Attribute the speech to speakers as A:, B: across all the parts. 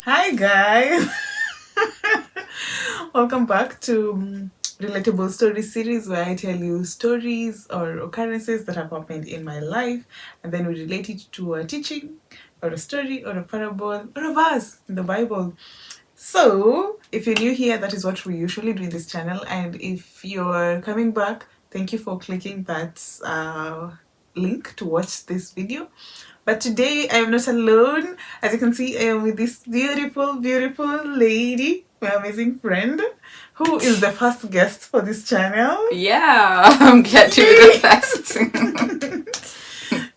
A: Hi guys, welcome back to Relatable Story series where I tell you stories or occurrences that have happened in my life and then we relate it to a teaching or a story or a parable or a verse in the Bible. So, if you're new here, that is what we usually do in this channel. And if you're coming back, thank you for clicking that link to watch this video. But today I am not alone. As you can see, I am with this beautiful, beautiful lady, my amazing friend, who is the first guest for this channel.
B: Yeah, I'm glad to be the first.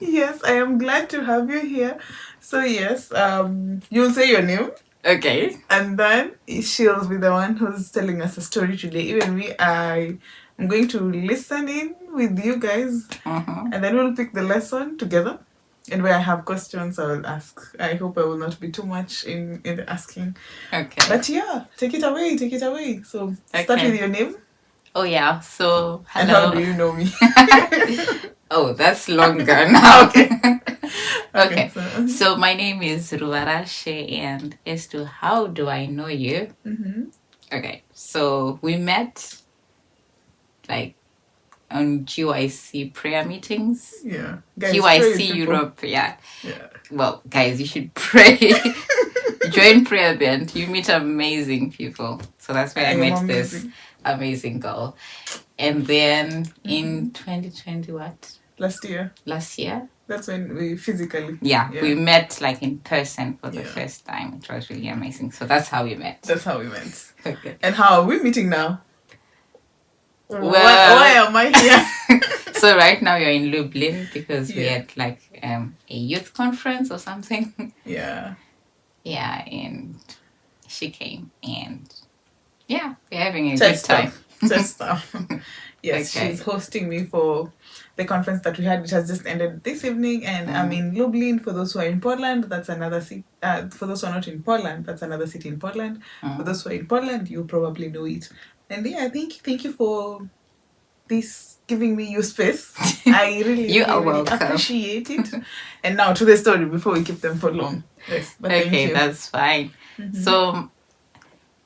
A: Yes, I am glad to have you here. So yes, you'll say your name.
B: Okay.
A: And then she'll be the one who's telling us a story today. Even me, I'm going to listen in with you guys. And then we'll pick the lesson together. And where I have questions, I will ask. I hope I will not be too much in the asking.
B: Okay.
A: But yeah, take it away, take it away. So start with your name.
B: Oh yeah, so hello.
A: And how do you know me?
B: Oh, that's longer now.
A: Okay.
B: So my name is Ruvarashe, and as to how do I know you? Okay, so we met like on GYC prayer meetings.
A: Yeah.
B: Guys, GYC Europe, yeah. Well, guys, you should pray. Join prayer band. You meet amazing people. So that's where I met this amazing girl. And then in 2020, what?
A: Last year. That's when we physically.
B: Yeah, we met like in person for the first time. It was really amazing. So that's how we met.
A: Okay. And how are we meeting now?
B: Well,
A: why am I here?
B: So right now you're in Lublin because we had like a youth conference or something.
A: Yeah.
B: Yeah, and she came and yeah, we're having a good time.
A: Just stuff. Yes, okay. She's hosting me for the conference that we had, which has just ended this evening, and I'm in Lublin. For those who are in Portland, that's another city. For those who are not in Portland, that's another city in Portland. For those who are in Portland, you probably know it. And yeah, thank you for this, giving me your space. I really, really appreciate it. And now to the story before we keep them for long. Yes, but
B: okay, that's fine. So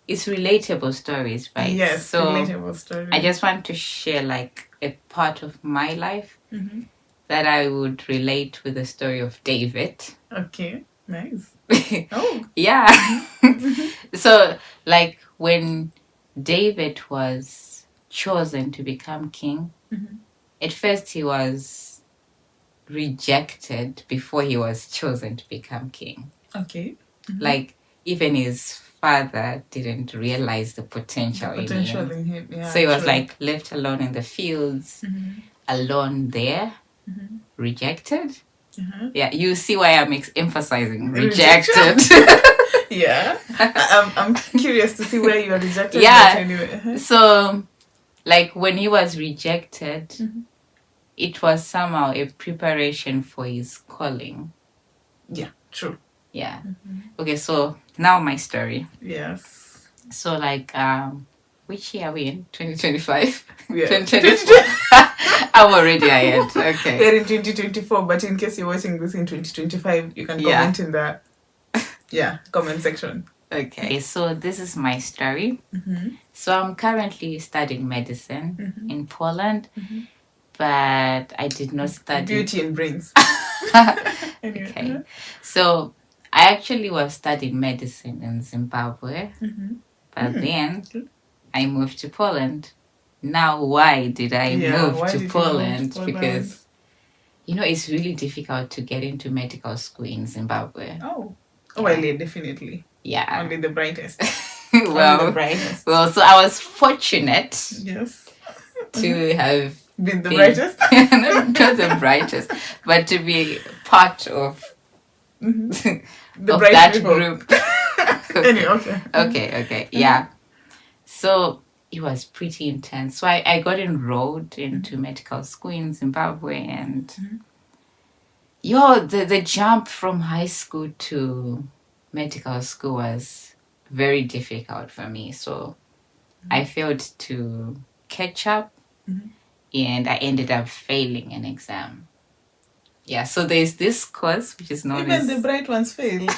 B: it's relatable stories, right?
A: Yes,
B: so
A: relatable stories.
B: I just want to share like a part of my life that I would relate with the story of David.
A: Okay, nice.
B: Oh. Yeah. So like when David was chosen to become king, at first he was rejected before he was chosen to become king.
A: Okay.
B: Like even his father didn't realize the potential in him. Yeah, so he was like left alone in the fields, alone there, rejected. Yeah, you see why I'm emphasizing rejected.
A: Yeah. I'm curious to see where you are rejected.
B: Yeah. Anyway. So like when he was rejected, it was somehow a preparation for his calling.
A: Yeah, true.
B: Yeah. Okay, so now my story.
A: Yes.
B: So like which year are we in? 2025?
A: Yeah.
B: 2024. I'm already ahead. Okay.
A: We're in 2024, but in case you're watching this in 2025, you can comment in the comment section.
B: Okay, so this is my story. So I'm currently studying medicine in Poland, but I did not study
A: beauty and brains.
B: Okay, so I actually was studying medicine in Zimbabwe, but then I moved to Poland. Now, why did I move to Poland? Because it's really difficult to get into medical school in Zimbabwe.
A: Oh, well, yeah, definitely.
B: Yeah.
A: Only the brightest.
B: Well, so I was fortunate.
A: Yes.
B: To have
A: been the brightest.
B: Not the brightest, but to be part of
A: the
B: of that group.
A: Anyway,
B: okay. Yeah. So it was pretty intense. So I got enrolled into medical school in Zimbabwe, and the jump from high school to medical school was very difficult for me. So I failed to catch up, and I ended up failing an exam. Yeah, so there's this course which is known
A: as... Even the bright ones fail.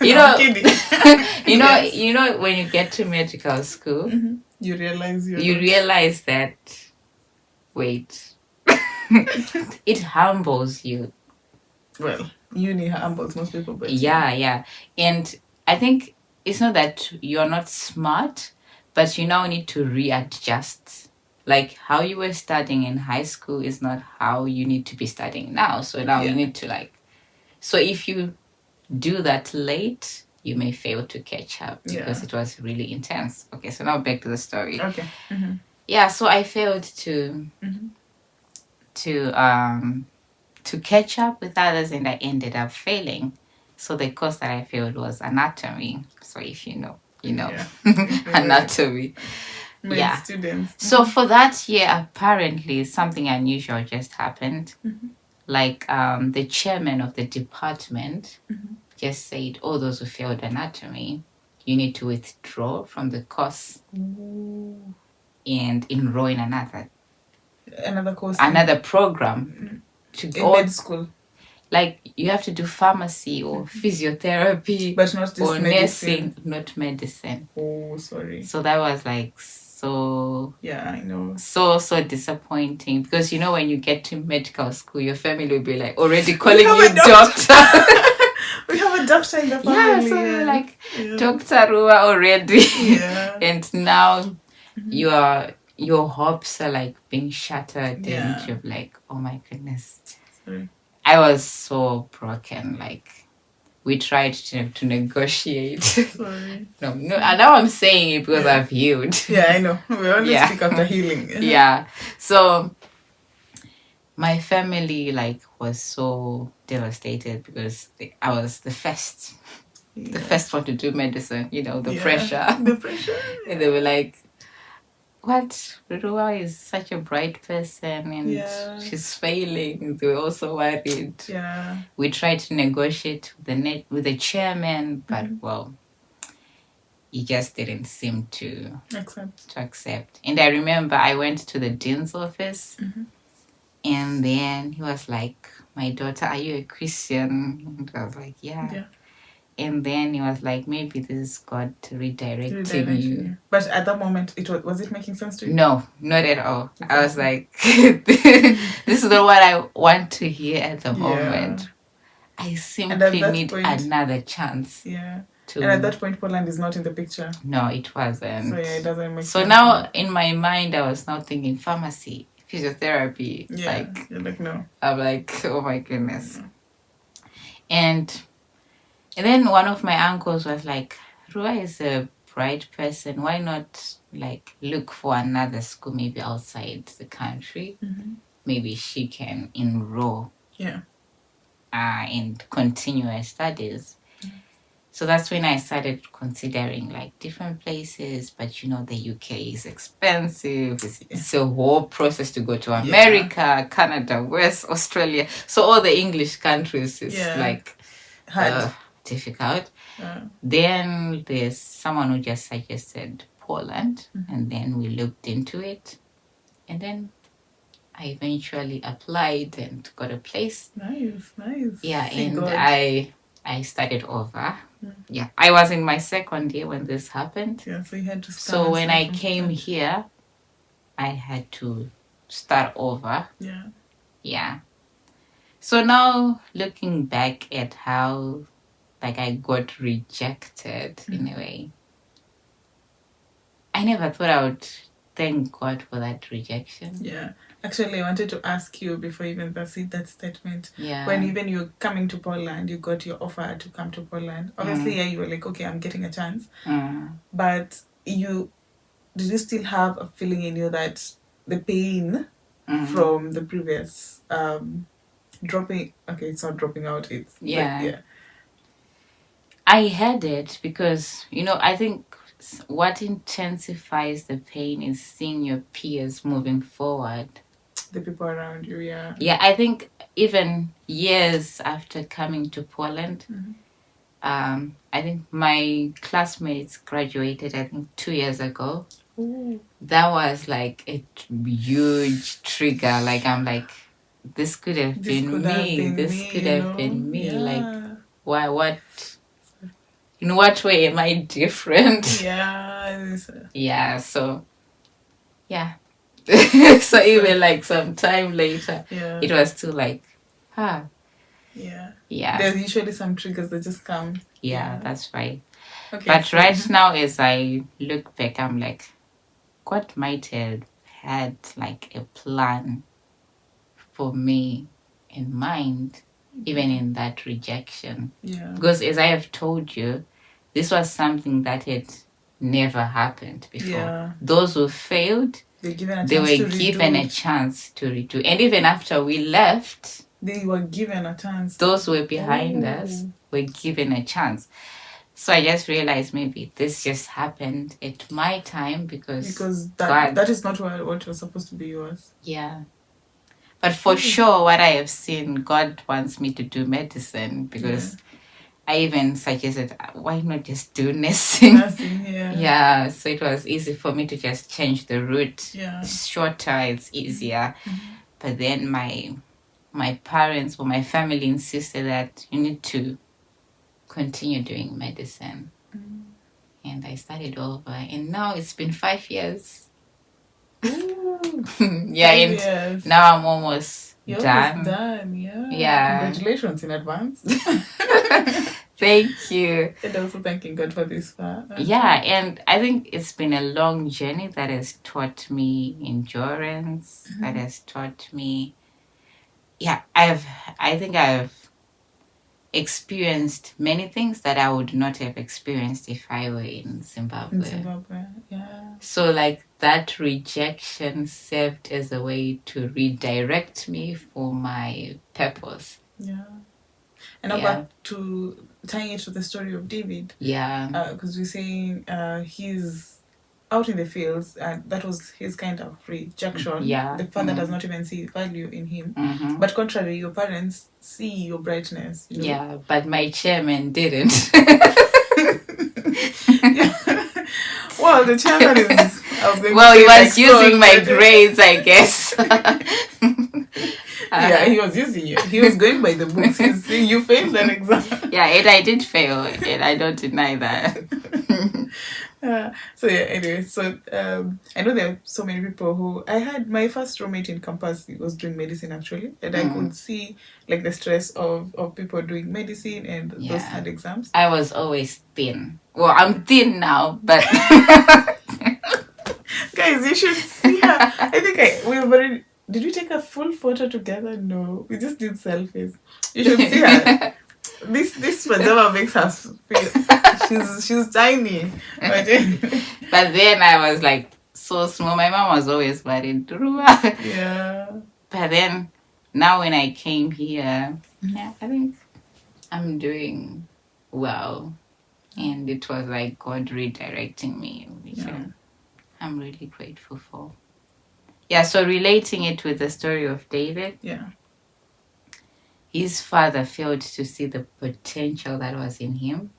B: You
A: No,
B: know,
A: I'm kidding. Yes.
B: you know, when you get to medical school,
A: You realize
B: you realize that, wait, it humbles you.
A: well, uni humbles most people, but
B: Yeah. And I think it's not that you're not smart, but you now need to readjust. Like how you were studying in high school is not how you need to be studying now. So now you need to so if you do that late, you may fail to catch up because it was really intense. Okay, so now back to the story.
A: Okay.
B: Yeah, so I failed to catch up with others, and I ended up failing. So the course that I failed was anatomy. So if you know, anatomy.
A: Yeah. Students.
B: So for that year, apparently something unusual just happened. Like the chairman of the department just said, "Oh, those who failed anatomy, you need to withdraw from the course and enroll in another
A: course,
B: another program to
A: in med school.
B: Like you have to do pharmacy or physiotherapy,
A: but not
B: or nursing, not medicine.
A: Oh, sorry.
B: So that was like so.
A: Yeah, I know.
B: So disappointing because when you get to medical school, your family will be like already calling you doctor.
A: We have a doctor in the family.
B: Yeah, so you're like Dr. Rua already.
A: Yeah.
B: And now your hopes are like being shattered, and you're like, oh my goodness.
A: Sorry.
B: I was so broken. Like we tried to negotiate.
A: Sorry.
B: No, now I'm saying it because I've healed.
A: Yeah, I know. We always speak after healing.
B: Yeah. So my family was so devastated because I was the first one to do medicine. The pressure.
A: The pressure.
B: And they were like, what? Rurua is such a bright person and she's failing. They were also worried.
A: Yeah.
B: We tried to negotiate with the chairman, but well, he just didn't seem to accept. And I remember I went to the dean's office, and then he was like, "My daughter, are you a Christian?" And I was like, yeah. And then he was like, maybe this is God redirecting you.
A: But at that moment, was it making sense to you?
B: No, not at all. Okay. I was like, this is not what I want to hear at the moment. I simply need another chance.
A: Yeah. And at that point, Poland is not in the picture.
B: No, it wasn't.
A: So it doesn't make sense.
B: So now, in my mind, I was now thinking pharmacy, physiotherapy.
A: Yeah. You're like, no.
B: I'm like, oh my goodness. And then one of my uncles was like, Rua is a bright person. Why not look for another school, maybe outside the country? Maybe she can enroll.
A: Yeah.
B: And continue her studies. So that's when I started considering different places. But the UK is expensive. It's a whole process to go to America, Canada, West Australia. So all the English countries is
A: hard.
B: Difficult. Then there's someone who just suggested Poland, and then we looked into it, and then I eventually applied and got a place.
A: Nice.
B: Yeah, and I started over. Yeah, I was in my second year when this happened.
A: Yeah, so you had to start.
B: So when I came here, I had to start over.
A: Yeah.
B: Yeah. So now looking back at how I got rejected in a way, I never thought I would thank God for that rejection.
A: Yeah. Actually, I wanted to ask you before even proceed that statement.
B: Yeah.
A: When even you're coming to Poland, you got your offer to come to Poland. Obviously, you were like, okay, I'm getting a chance. But did you still have a feeling in you that the pain from the previous dropping? Okay, it's not dropping out. It's
B: I had it because I think what intensifies the pain is seeing your peers moving forward.
A: The people around you, yeah.
B: Yeah, I think even years after coming to Poland, I think my classmates graduated, I think 2 years ago.
A: Ooh.
B: That was a huge trigger. I'm like, this could have been me. This could have been me.
A: Yeah.
B: Why? What? in what way am I different?
A: Yeah.
B: Yeah, so yeah. So even like some time later, it was still like, yeah.
A: There's usually some triggers that just come.
B: Yeah, that's right.
A: Okay.
B: But right now, as I look back, I'm like, God might have had like a plan for me in mind, even in that rejection.
A: Yeah.
B: Because as I have told you, this was something that had never happened before.
A: Yeah.
B: Those who failed, they were given a chance to redo. And even after we left,
A: they were given a chance.
B: Those who were behind us were given a chance. So I just realized maybe this just happened at my time because
A: that is not what was supposed to be yours.
B: Yeah. But for sure, what I have seen, God wants me to do medicine because I even suggested, why not just do nursing? Yeah, so it was easy for me to just change the route.
A: Yeah.
B: It's shorter, it's easier. But then my parents or my family insisted that you need to continue doing medicine. And I started over. And now it's been 5 years. Yeah, 5 years. Now I'm almost done. Yeah.
A: Congratulations in advance.
B: Thank you.
A: And also thanking God for this far.
B: Yeah, and I think it's been a long journey that has taught me endurance, that has taught me I think I've experienced many things that I would not have experienced if I were in Zimbabwe.
A: Yeah.
B: So like that rejection served as a way to redirect me for my purpose.
A: Yeah. And now back to tying it to the story of David.
B: Yeah.
A: Because we're saying he's out in the fields, and that was his kind of rejection.
B: Yeah.
A: The father does not even see value in him. But contrary, your parents see your brightness. You know?
B: Yeah, but my chairman didn't.
A: Well, the chairman is...
B: he was using my grades, I guess.
A: Yeah, he was using you. He was going by the books. He's saying you failed that exam.
B: Yeah, and I did fail, and I don't deny that.
A: So yeah, anyway, so I know there are so many people who... I had my first roommate in campus, he was doing medicine actually, and I could see like the stress of people doing medicine and those hard exams.
B: I was always thin. Well, I'm thin now, but...
A: Guys, you should see her. I think we've already... Did we take a full photo together? No, we just did selfies. You should see her. This pajama makes her feel... She's tiny.
B: But then I was like so small. My mom was always worried.
A: Yeah.
B: But then now when I came here, I think I'm doing well. And it was like God redirecting me, which I'm really grateful for. Yeah, so relating it with the story of David.
A: Yeah.
B: His father failed to see the potential that was in him.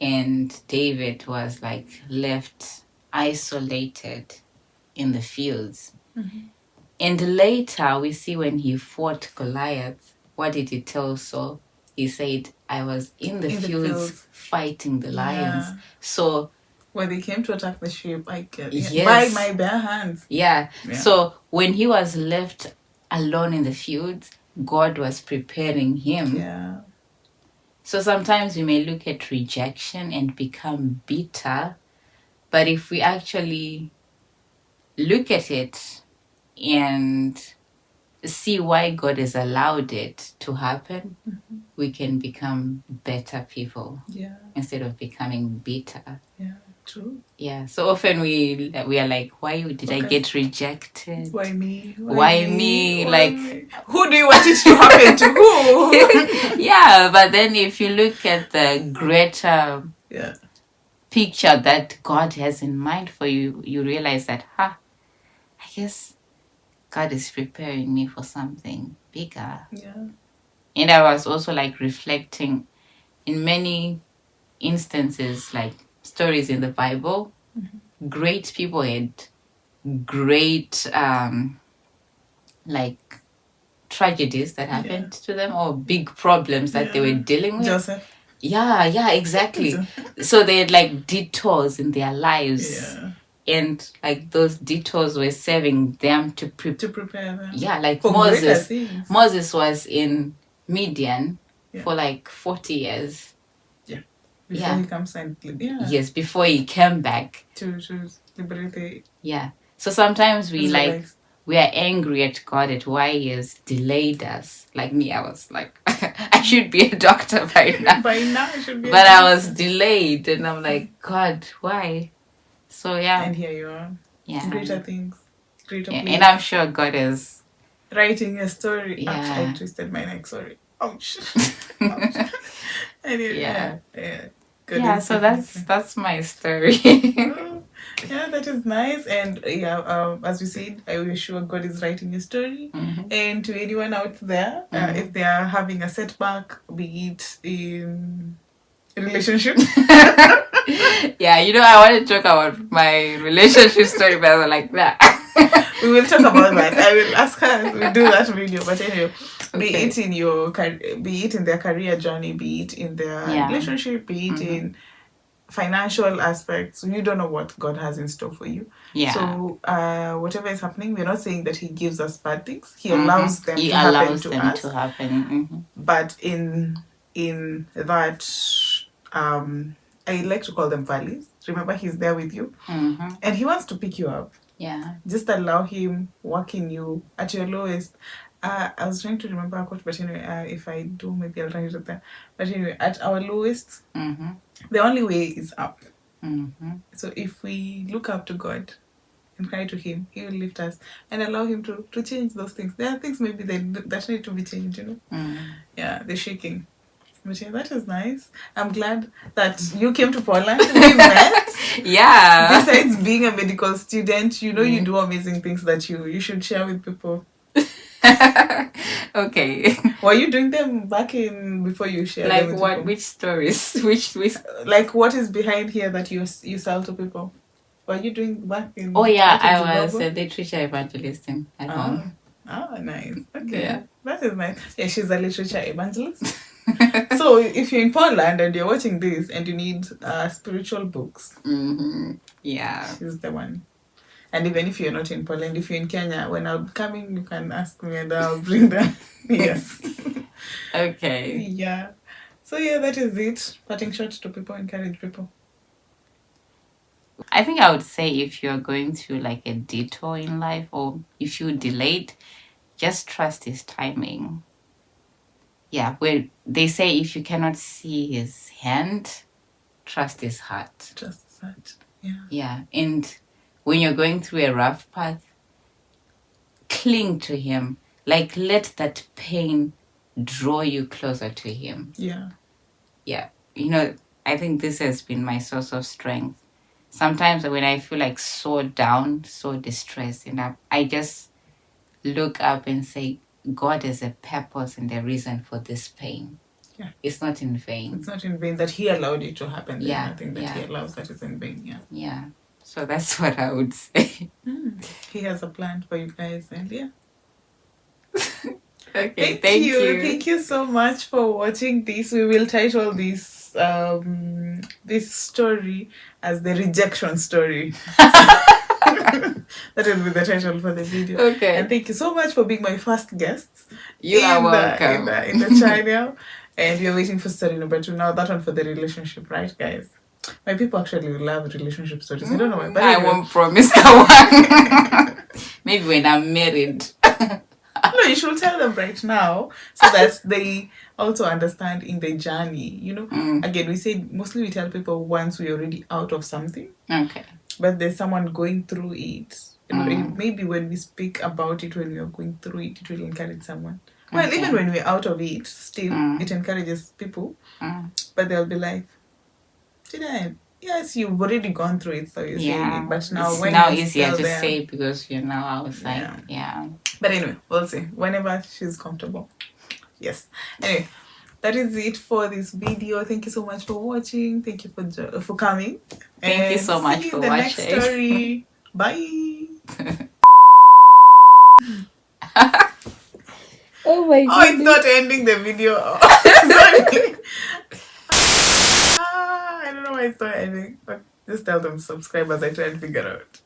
B: And David was like left isolated in the fields. And later we see when he fought Goliath, what did he tell Saul? He said, I was in the fields fighting the lions. So
A: when they came to attack the sheep, by my bare hands.
B: Yeah. So when he was left alone in the fields, God was preparing him.
A: Yeah.
B: So sometimes we may look at rejection and become bitter, but if we actually look at it and see why God has allowed it to happen, we can become better people instead of becoming bitter.
A: Yeah, true.
B: Yeah, so often we are like, why did I get rejected?
A: Why me?
B: Why me? Like,
A: who do you want it to happen to? Who?
B: Yeah, but then if you look at the greater picture that God has in mind for you, you realize that, I guess God is preparing me for something bigger.
A: Yeah.
B: And I was also like reflecting in many instances, like stories in the Bible. Great people had great like tragedies that happened to them, or big problems that they were dealing with.
A: Joseph.
B: Yeah, exactly. So they had like detours in their lives.
A: Yeah.
B: And like those detours were serving them to
A: prepare them.
B: Yeah, like
A: for greater things.
B: Moses was in Midian for like 40 years.
A: Yeah. Before he comes and
B: Yes, before he came back
A: to liberate the
B: So sometimes we
A: Israelites.
B: we are angry at God at why he has delayed us. Like me, I was like, I should be a doctor by now.
A: By now I should be
B: But I was delayed and I'm like, God, why? So
A: and here you are. Greater things. Greater place.
B: And I'm sure God is
A: writing a story. Ouch, I twisted my neck, sorry. Ouch. Ouch. Anyway,
B: Good so that's my story.
A: Yeah, that is nice. And as we said, I wish sure God is writing a story. And to anyone out there, if they are having a setback, be it in a relationship.
B: I want to talk about my relationship story, but I was like that.
A: We will talk about that. I will ask her to do that video. But anyway, be it in be it in their career journey, be it in their relationship, be it in financial aspects, you don't know what God has in store for you. So whatever is happening, we're not saying that he gives us bad things. He allows them to happen to us. But in that I like to call them valleys. Remember, he's there with you. And he wants to pick you up. Just allow him work in you at your lowest. I was trying to remember a quote, but anyway, if I do, maybe I'll write it there. But anyway, at our lowest, the only way is up. So if we look up to God and cry to him, he will lift us and allow him to change those things. There are things maybe that need to be changed, Yeah, the shaking. But yeah, that is nice. I'm glad that you came to Poland. We met. Besides being a medical student, you do amazing things that you should share with people.
B: Okay.
A: Were you doing them back in before you share them with
B: what
A: people?
B: Which stories? Which
A: like what is behind here that you sell to people? Were you doing back in
B: I was a literature evangelist at home.
A: Nice. Okay. That is nice. Yeah, she's a literature evangelist. So if you're in Poland and you're watching this and you need spiritual books, she's the one. And even if you're not in Poland, if you're in Kenya, when I'm coming, you can ask me and I'll bring them. Yes.
B: Okay.
A: Yeah. So that is it. Parting shot to people, encourage people.
B: I think I would say if you're going through like a detour in life or if you're delayed, just trust his timing. Where they say if you cannot see his hand, trust his heart.
A: Trust his heart.
B: And when you're going through a rough path, cling to him. Like, let that pain draw you closer to him. I think this has been my source of strength. Sometimes when I feel like so down, so distressed, and I just look up and say, God has a purpose and a reason for this pain. It's not in vain.
A: It's not in vain that he allowed it to happen. There's nothing that he allows that is in vain.
B: So that's what I would say.
A: He has a plan for you guys, and
B: Okay, thank you.
A: Thank you so much for watching this. We will title this this story as the Rejection Story. That will be the title for the video.
B: Okay.
A: And thank you so much for being my first guest.
B: You are welcome.
A: In the channel. And we are waiting for story number 2 now. That one for the relationship, right, guys? My people actually love relationship stories. I don't know why. But
B: I won't promise that one. Maybe when I'm married.
A: No, you should tell them right now so that they also understand in the journey. Again, we say mostly we tell people once we're already out of something.
B: Okay.
A: But there's someone going through it. Maybe when we speak about it, when we are going through it, it will encourage someone. Well, even when we're out of it, still, it encourages people. But they'll be like, yes, you've already gone through it, so you're saying it. But now,
B: it's now easier to say because you're now outside.
A: But anyway, we'll see. Whenever she's comfortable. Yes. Anyway, that is it for this video. Thank you so much for watching. Thank you for coming.
B: Thank you so much for watching.
A: See you in the next story. Bye.
B: Oh my god.
A: Oh, it's not ending the video. Sorry. I don't know why. it's not ending. But just tell them subscribe as I try and figure out.